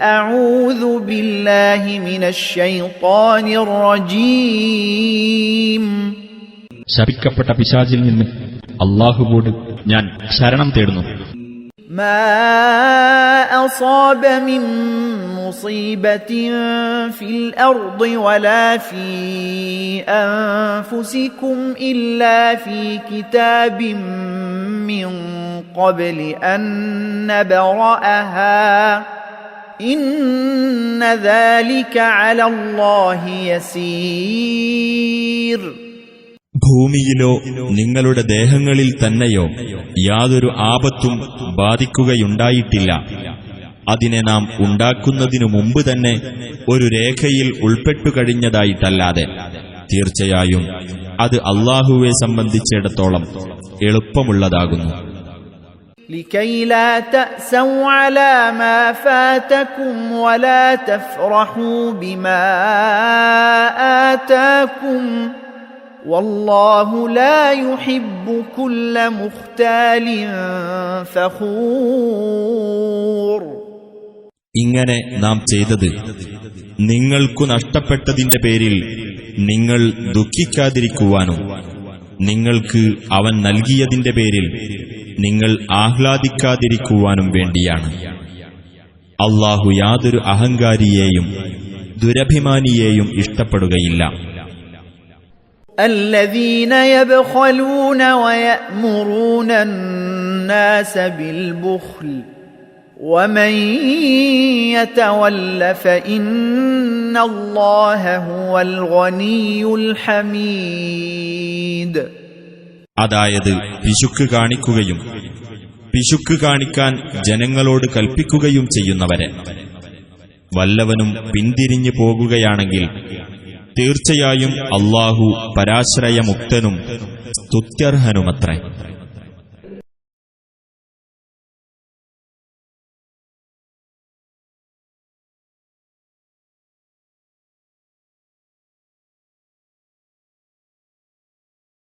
أعوذ بالله من الشيطان الرجيم. ശപിക്കപ്പെട്ട പിശാചിൽ നിന്ന് അല്ലാഹുവോട് ഞാൻ ശരണം തേടുന്നു. ما أصاب من مصيبة في الأرض ولا في أنفسكم إلا في كتاب من قبل أن نبرأها إن ذلك على الله يسير. ഭൂമിയിലോ നിങ്ങളുടെ ദേഹങ്ങളിൽ തന്നെയോ യാതൊരു ആപത്തും ബാധിക്കുകയുണ്ടായിട്ടില്ല. അതിനെ നാം ഉണ്ടാക്കുന്നതിനു മുമ്പ് തന്നെ ഒരു രേഖയിൽ ഉൾപ്പെട്ടുകഴിഞ്ഞതായിട്ടല്ലാതെ തീർച്ചയായും അത് അല്ലാഹുവെ സംബന്ധിച്ചിടത്തോളം എളുപ്പമുള്ളതാകുന്നു. لكي لا تأسوا على ما فاتكم ولا تفرحوا بما آتاكم والله لا يحب كل مختال فخور. ഇങ്ങനെ നാം ചെയ്തത് നിങ്ങൾക്കു നഷ്ടപ്പെട്ടതിന്റെ പേരിൽ നിങ്ങൾ ദുഃഖിക്കാതിരിക്കുവാനും നിങ്ങൾക്ക് അവൻ നൽകിയതിന്റെ പേരിൽ നിങ്ങൾ ആഹ്ലാദിക്കാതിരിക്കുവാനും വേണ്ടിയാണ്. അല്ലാഹു യാതൊരു അഹങ്കാരിയെയും ദുരഭിമാനിയെയും ഇഷ്ടപ്പെടുകയില്ല. الذين يبخلون ويأمرون الناس بالبخل ومن يتول فإن الله هو الغني الحميد. അതായത് പിശുക്ക് കാണിക്കുകയും പിശുക്ക് കാണിക്കാൻ ജനങ്ങളോട് കൽപ്പിക്കുകയും ചെയ്യുന്നവരെ വല്ലവനും പിന്തിരിഞ്ഞു പോകുകയാണെങ്കിൽ തീർച്ചയായും അല്ലാഹു പരാശ്രയമുക്തനും സ്തുത്യർഹനുമത്രേ.